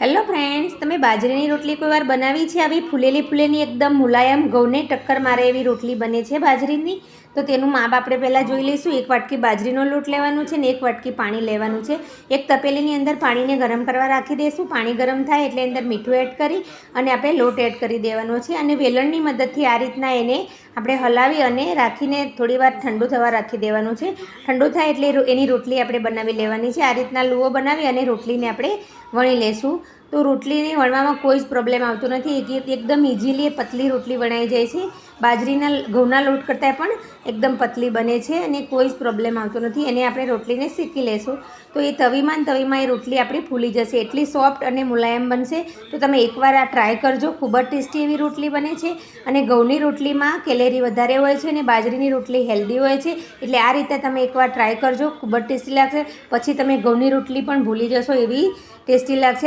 Hello friends, તમે બાજરીની રોટલી કોઈ વાર બનાવી છે? આવી ફૂલેલી એકદમ મુલાયમ ઘઉંને ટક્કર મારે એવી રોટલી બને છે બાજરીની. તો તેનું માપ આપણે પહેલાં જોઈ લઈશું. 1 વાટકી બાજરીનો લોટ લેવાનું છે ને 1 વાટકી પાણી લેવાનું છે. એક તપેલીની અંદર પાણીને ગરમ કરવા રાખી દઈશું. પાણી ગરમ થાય એટલે અંદર મીઠું એડ કરી અને આપણે લોટ એડ કરી દેવાનો છે અને વેલણની મદદથી આ રીતના એને આપણે હલાવી અને રાખીને થોડીવાર ઠંડુ થવા રાખી દેવાનું છે. ઠંડુ થાય એટલે એની રોટલી આપણે બનાવી લેવાની છે. આ રીતના લુઓ બનાવી અને રોટલીને આપણે વણી લેશું. તો રોટલીને વણવામાં કોઈ જ પ્રોબ્લેમ આવતો નથી. એકદમ ઇઝીલી પતલી રોટલી વણાઈ જાય છે. બાજરીના ઘઉંના લોટ કરતાં પણ એકદમ પતલી બને છે અને કોઈ જ પ્રોબ્લેમ આવતો નથી. એને આપણે રોટલીને શેકી લેશું તો એ તવીમાં એ રોટલી આપણી ફૂલી જશે. એટલી સોફ્ટ અને મુલાયમ બનશે. તો તમે એકવાર આ ટ્રાય કરજો. ખૂબ જ ટેસ્ટી એવી રોટલી બને છે અને ઘઉંની રોટલીમાં કેલેરી વધારે હોય છે અને બાજરીની રોટલી હેલ્ધી હોય છે. એટલે આ રીતે તમે એકવાર ટ્રાય કરજો. ખૂબ જ ટેસ્ટી લાગશે. પછી તમે ઘઉંની રોટલી પણ ભૂલી જશો એવી ટેસ્ટી લાગશે.